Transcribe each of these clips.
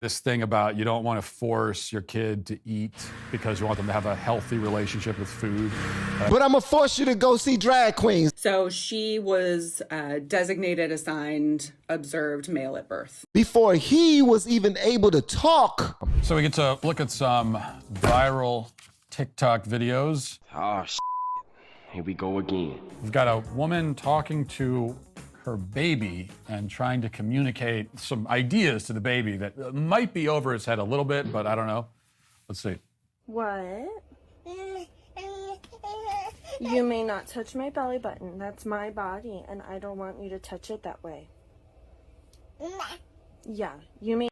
This thing about you don't want to force your kid to eat because you want them to have a healthy relationship with food. But I'm gonna force you to go see drag queens. So she was designated, assigned, observed male at birth. Before he was even able to talk. So we get to look at some viral TikTok videos. Oh, here we go again. We've got a woman talking to her baby and trying to communicate some ideas to the baby that might be over his head a little bit, but I don't know. Let's see. What? You may not touch my belly button. That's my body, and I don't want you to touch it that way. Yeah, you may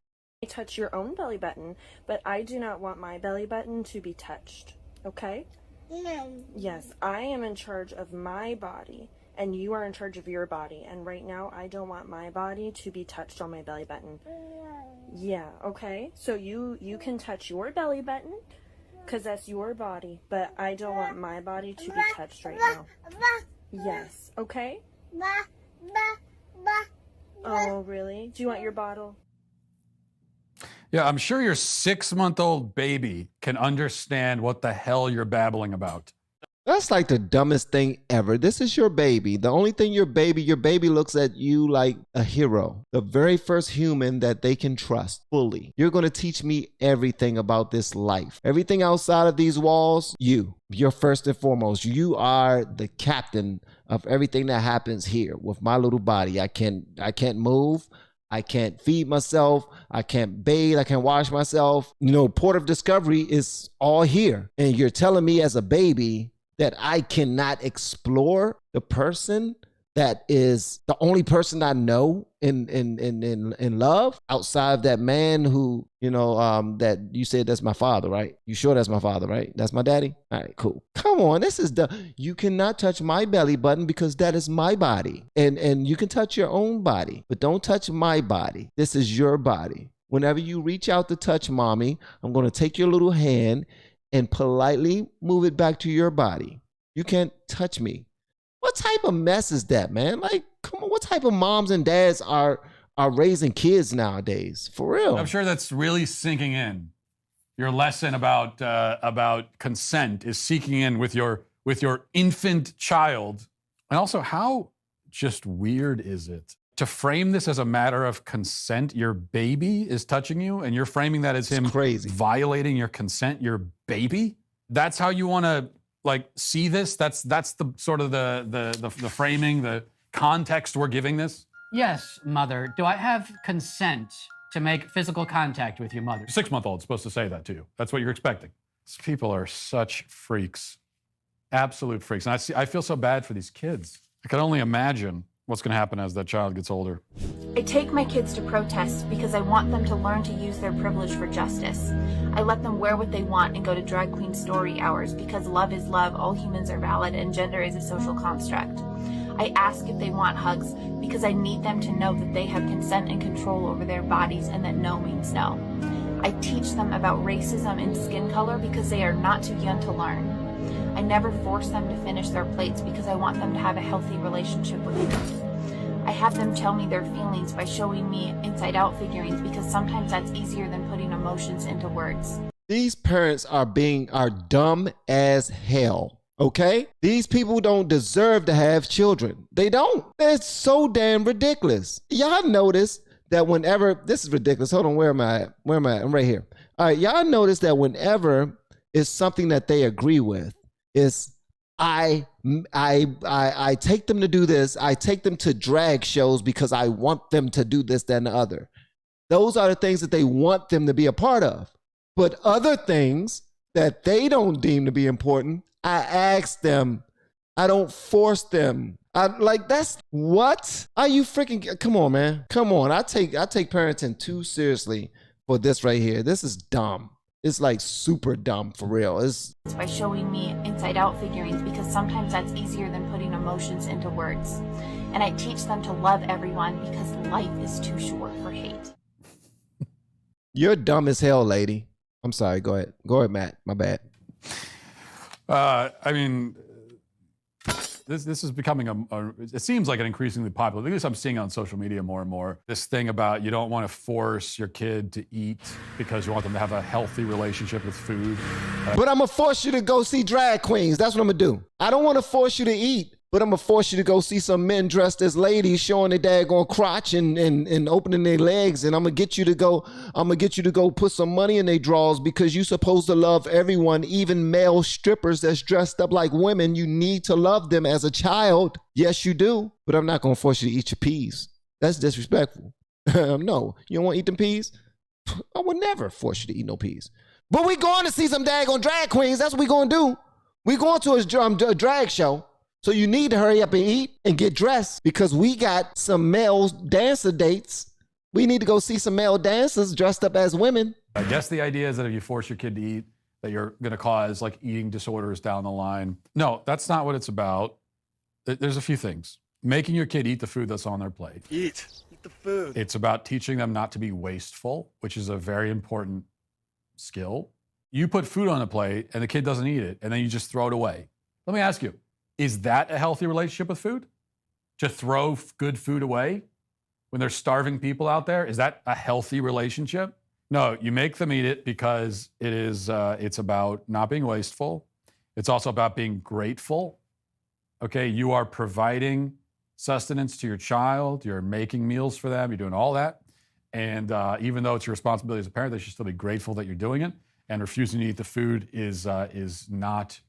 touch your own belly button, but I do not want my belly button to be touched, okay? No. Yes, I am in charge of my body, and you are in charge of your body, and right now I don't want my body to be touched on my belly button. Yeah, okay? So you can touch your belly button, because that's your body, but I don't want my body to be touched right now. Yes, okay? Oh, really? Do you want your bottle? Yeah, I'm sure your 6-month-old baby can understand what the hell you're babbling about. That's like the dumbest thing ever. This is your baby. The only thing your baby looks at you like a hero. The very first human that they can trust fully. You're going to teach me everything about this life. Everything outside of these walls, you're first and foremost. You are the captain of everything that happens here with my little body. I can't move. I can't feed myself. I can't bathe. I can't wash myself. You know, Port of Discovery is all here. And you're telling me as a baby that I cannot explore the person that is the only person I know in love outside of that man who, you know, that you said that's my father, right? You sure that's my father, right? That's my daddy? All right, cool. Come on, this is you cannot touch my belly button because that is my body. And you can touch your own body, but don't touch my body. This is your body. Whenever you reach out to touch mommy, I'm going to take your little hand and politely move it back to your body. You can't touch me. What type of mess is that, man? Like, come on, what type of moms and dads are raising kids nowadays? For real. I'm sure that's really sinking in. Your lesson about consent is sinking in with your infant child. And also, how just weird is it to frame this as a matter of consent? Your baby is touching you, and you're framing that as him crazy violating your consent. Your baby. That's how you want to like see this. That's the sort of the framing, the context we're giving this. Yes, mother. Do I have consent to make physical contact with you, mother? 6-month-old supposed to say that to you. That's what you're expecting. These people are such freaks, absolute freaks. And I feel so bad for these kids. I can only imagine what's going to happen as that child gets older. I take my kids to protests because I want them to learn to use their privilege for justice. I let them wear what they want and go to drag queen story hours because love is love, all humans are valid, and gender is a social construct. I ask if they want hugs because I need them to know that they have consent and control over their bodies and that no means no. I teach them about racism and skin color because they are not too young to learn. I never force them to finish their plates because I want them to have a healthy relationship with food. I have them tell me their feelings by showing me inside-out figurines because sometimes that's easier than putting emotions into words. These parents are dumb as hell, okay? These people don't deserve to have children. They don't. It's so damn ridiculous. Y'all notice that whenever, this is ridiculous. Hold on, where am I at? I'm right here. All right, y'all notice that whenever it's something that they agree with, is I take them to do this. I take them to drag shows because I want them to do this, that, and the other. Those are the things that they want them to be a part of. But other things that they don't deem to be important, I ask them. I don't force them. That's what? Are you freaking, come on, man. Come on. I take parenting too seriously for this right here. This is dumb. It's like super dumb for real. It's by showing me inside-out figurines because sometimes that's easier than putting emotions into words. And I teach them to love everyone because life is too short for hate. You're dumb as hell, lady. I'm sorry. Go ahead. Go ahead, Matt. My bad. I mean, This is becoming it seems like an increasingly popular, at least I'm seeing on social media more and more, this thing about you don't want to force your kid to eat because you want them to have a healthy relationship with food. But I'm going to force you to go see drag queens. That's what I'm going to do. I don't want to force you to eat, but I'm going to force you to go see some men dressed as ladies showing their daggone crotch and opening their legs. And I'm going to get you to go put some money in their drawers because you're supposed to love everyone, even male strippers that's dressed up like women. You need to love them as a child. Yes, you do. But I'm not going to force you to eat your peas. That's disrespectful. No, you don't want to eat them peas? I would never force you to eat no peas. But we going to see some daggone drag queens. That's what we going to do. We going to a drag show. So you need to hurry up and eat and get dressed because we got some male dancer dates. We need to go see some male dancers dressed up as women. I guess the idea is that if you force your kid to eat, that you're going to cause like eating disorders down the line. No, that's not what it's about. There's a few things. Making your kid eat the food that's on their plate. Eat the food. It's about teaching them not to be wasteful, which is a very important skill. You put food on a plate and the kid doesn't eat it and then you just throw it away. Let me ask you, is that a healthy relationship with food? To throw good food away when there's starving people out there? Is that a healthy relationship? No, you make them eat it because it's about not being wasteful. It's also about being grateful. Okay, you are providing sustenance to your child. You're making meals for them. You're doing all that. And even though it's your responsibility as a parent, they should still be grateful that you're doing it. And refusing to eat the food is not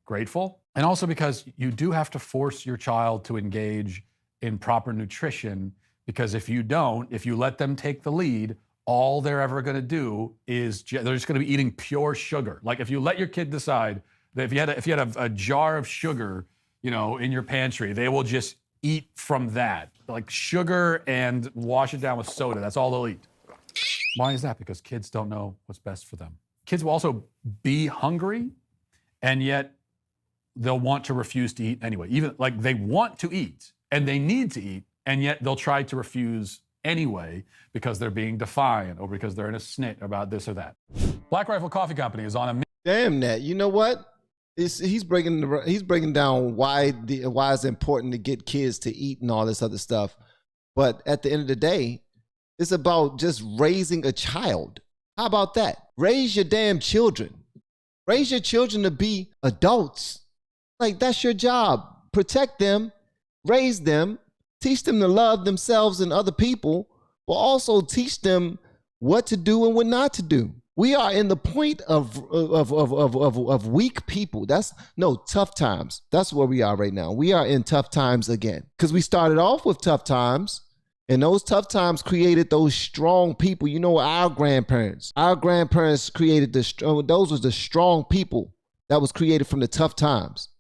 grateful. And also because you do have to force your child to engage in proper nutrition, because if you don't, if you let them take the lead, all they're ever going to do is they're just going to be eating pure sugar. Like if you let your kid decide that if you had a jar of sugar, in your pantry, they will just eat from that, like sugar, and wash it down with soda. That's all they'll eat. Why is that? Because kids don't know what's best for them. Kids will also be hungry, and yet they'll want to refuse to eat anyway. Even like they want to eat and they need to eat, and yet they'll try to refuse anyway because they're being defiant or because they're in a snit about this or that. Black Rifle Coffee Company is on a Damn that. You know what? He's breaking down why it's important to get kids to eat and all this other stuff. But at the end of the day, it's about just raising a child. How about that? Raise your damn children. Raise your children to be adults. Like, that's your job. Protect them, raise them, teach them to love themselves and other people, but also teach them what to do and what not to do. We are in the point of weak people. Tough times. That's where we are right now. We are in tough times again. Because we started off with tough times, and those tough times created those strong people. Our grandparents created those was the strong people that was created from the tough times.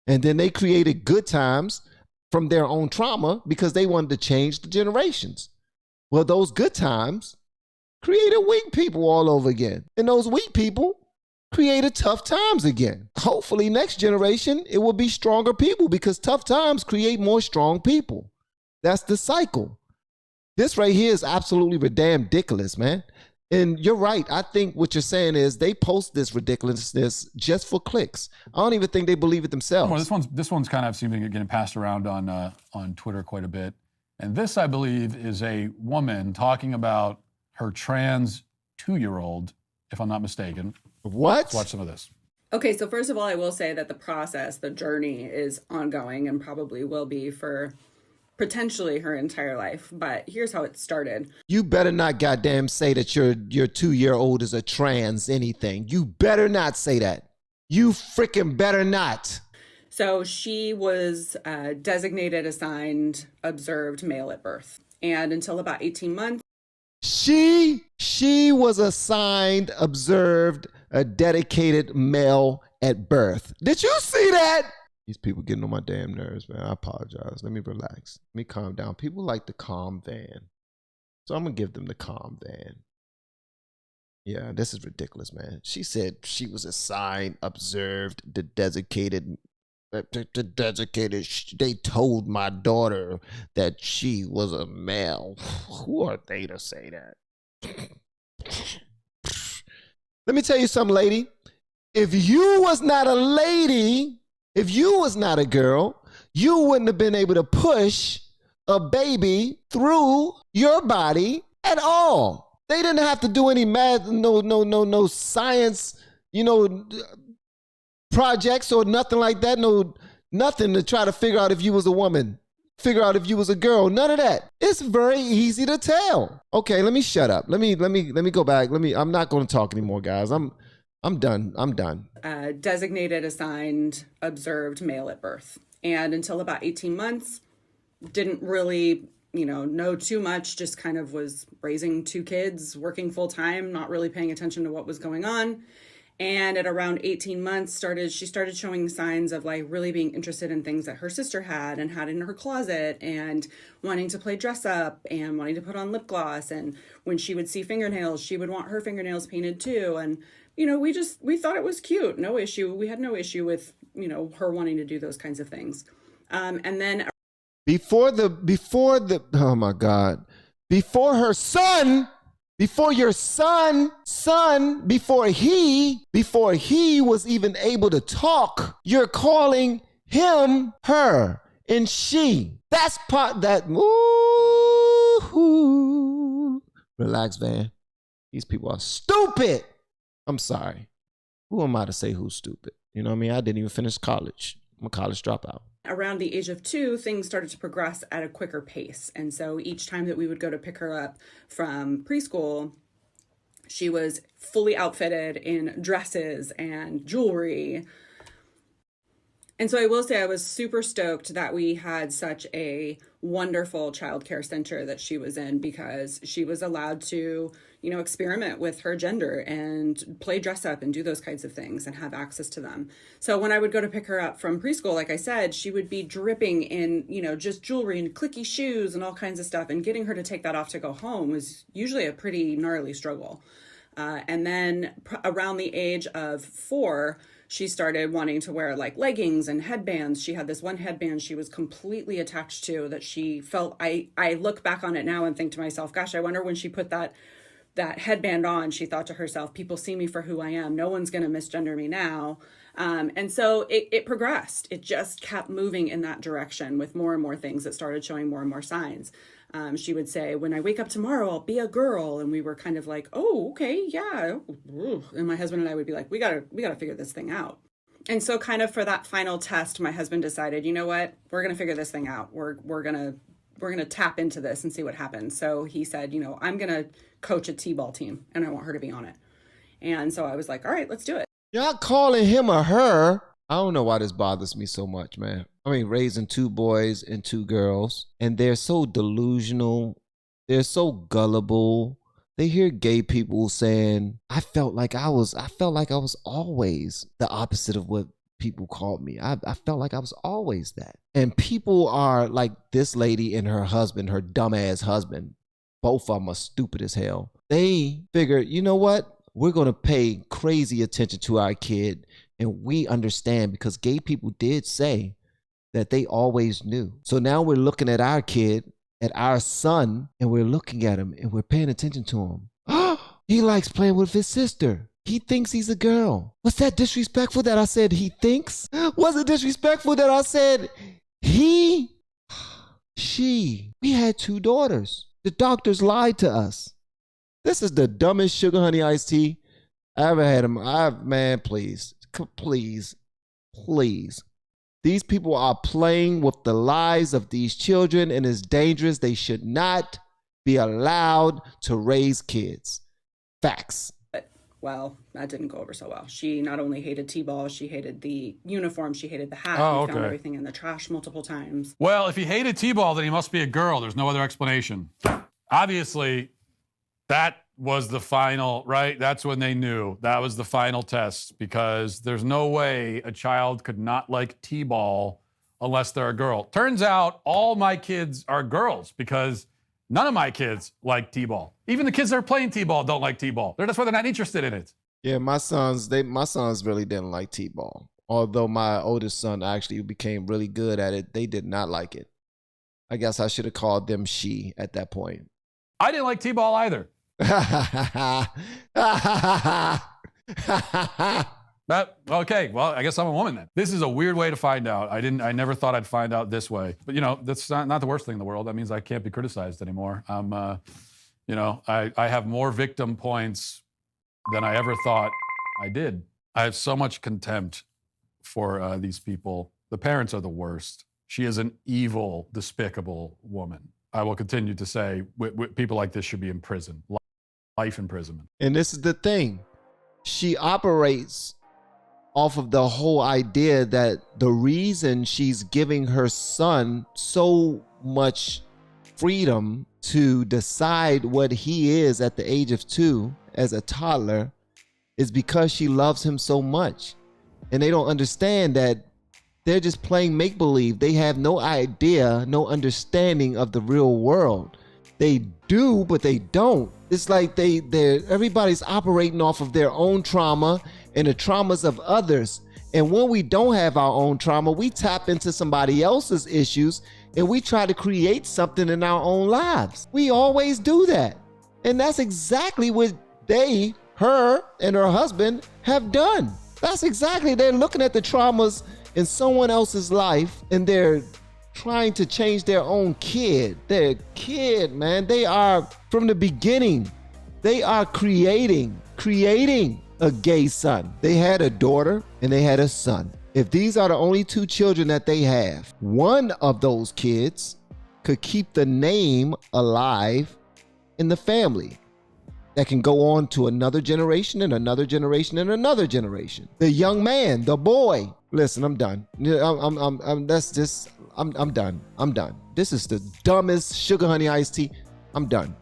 And then they created good times from their own trauma because they wanted to change the generations. Well, those good times created weak people all over again. And those weak people created tough times again. Hopefully next generation, it will be stronger people because tough times create more strong people. That's the cycle. This right here is absolutely damn ridiculous, man. And you're right. I think what you're saying is they post this ridiculousness just for clicks. I don't even think they believe it themselves. Well, this one's kind of seeming to get passed around on Twitter quite a bit. And this, I believe, is a woman talking about her trans 2-year-old, if I'm not mistaken. What? Let's watch some of this. Okay, so first of all, I will say that the journey is ongoing and probably will be for potentially her entire life. But here's how it started. You better not goddamn say that your 2-year-old is a trans anything. You better not say that. You freaking better not. So she was designated, assigned, observed male at birth. And until about 18 months, She was assigned, observed, a dedicated male at birth. Did you see that? These people getting on my damn nerves, man. I apologize. Let me relax. Let me calm down. People like the calm van. So I'm going to give them the calm van. Yeah, this is ridiculous, man. She said she was assigned, observed, the dedicated. They told my daughter that she was a male. Who are they to say that? Let me tell you something, lady. If you was not a lady, if you was not a girl, you wouldn't have been able to push a baby through your body at all. They didn't have to do any math, no science, projects or nothing like that. Nothing to try to figure out if you was a woman, figure out if you was a girl. None of that. It's very easy to tell. Okay, let me shut up. Let me go back. I'm not going to talk anymore, guys. I'm done. Designated, assigned, observed male at birth. And until about 18 months, didn't really, know too much, just kind of was raising 2 kids, working full time, not really paying attention to what was going on. And at around 18 months, she started showing signs of like really being interested in things that her sister had and had in her closet, and wanting to play dress up and wanting to put on lip gloss. And when she would see fingernails, she would want her fingernails painted too. And, we thought it was cute. No issue. We had no issue with, her wanting to do those kinds of things. And then before oh my God, before her son, before your son, before he was even able to talk, you're calling him her and she. That's part that, ooh, relax, Van. These people are stupid. I'm sorry. Who am I to say who's stupid? You know what I mean? I didn't even finish college. I'm a college dropout. Around the age of 2, things started to progress at a quicker pace. And so each time that we would go to pick her up from preschool, she was fully outfitted in dresses and jewelry. And so I will say I was super stoked that we had such a wonderful childcare center that she was in, because she was allowed to, experiment with her gender and play dress up and do those kinds of things and have access to them. So when I would go to pick her up from preschool, like I said, she would be dripping in, just jewelry and clicky shoes and all kinds of stuff. And getting her to take that off to go home was usually a pretty gnarly struggle. And then around the age of 4, she started wanting to wear like leggings and headbands. She had this one headband she was completely attached to that she felt, I look back on it now and think to myself, gosh, I wonder when she put that headband on, she thought to herself, people see me for who I am. No one's going to misgender me now. And so it progressed. It just kept moving in that direction with more and more things that started showing more and more signs. She would say, when I wake up tomorrow, I'll be a girl. And we were kind of like, oh, okay, yeah. And my husband and I would be like, we gotta figure this thing out. And so kind of for that final test, my husband decided, you know what, we're going to figure this thing out. We're going to tap into this and see what happens. So he said, I'm going to coach a t-ball team and I want her to be on it. And so I was like, all right, let's do it. Y'all calling him or her? I don't know why this bothers me so much, man. I mean, raising 2 boys and 2 girls, and they're so delusional. They're so gullible. They hear gay people saying, I felt like I was always the opposite of what people called me. I felt like I was always that. And people are like this lady and her husband, her dumbass husband. Both of them are stupid as hell. They figured, you know what? We're going to pay crazy attention to our kid. And we understand, because gay people did say that they always knew. So now we're looking at our kid, at our son, and we're looking at him and we're paying attention to him. He likes playing with his sister. He thinks he's a girl. Was that disrespectful that I said he thinks? Was it disrespectful that I said he? She. We had 2 daughters. The doctors lied to us. This is the dumbest sugar honey iced tea I ever had. Man, please. Please. These people are playing with the lives of these children, and it's dangerous. They should not be allowed to raise kids. Facts. Well, that didn't go over so well. She not only hated t-ball, she hated the uniform, she hated the hat. Oh, we found everything in the trash multiple times. Well, if he hated t-ball, then he must be a girl. There's no other explanation. Obviously, that was the final, right? That's when they knew. That was the final test, because there's no way a child could not like t-ball unless they're a girl. Turns out all my kids are girls, because none of my kids like t-ball. Even the kids that are playing t-ball don't like t-ball. That's why they're not interested in it. Yeah, my sons really didn't like t-ball. Although my oldest son actually became really good at it, they did not like it. I guess I should have called them she at that point. I didn't like t-ball either. Okay, well, I guess I'm a woman then. This is a weird way to find out. I never thought I'd find out this way. But, you know, that's not the worst thing in the world. That means I can't be criticized anymore. You know, I have more victim points than I ever thought I did. I have so much contempt for these people. The parents are the worst. She is an evil, despicable woman. I will continue to say people like this should be in prison, life imprisonment. And this is the thing. She operates off of the whole idea that the reason she's giving her son so much freedom to decide what he is at the age of 2 as a toddler is because she loves him so much. And they don't understand that they're just playing make-believe. They have no idea, no understanding of the real world. They do, but they don't. It's like everybody's operating off of their own trauma and the traumas of others. And when we don't have our own trauma, we tap into somebody else's issues and we try to create something in our own lives. We always do that. And that's exactly what her and her husband have done. That's exactly, they're looking at the traumas in someone else's life and they're trying to change their own kid. Their kid, man, they are, from the beginning, they are creating a gay son. They had a daughter and they had a son. If these are the only 2 children that they have, one of those kids could keep the name alive in the family. That can go on to another generation and another generation and another generation. The young man, the boy. Listen, I'm done. I'm done. I'm done. This is the dumbest sugar honey iced tea. I'm done.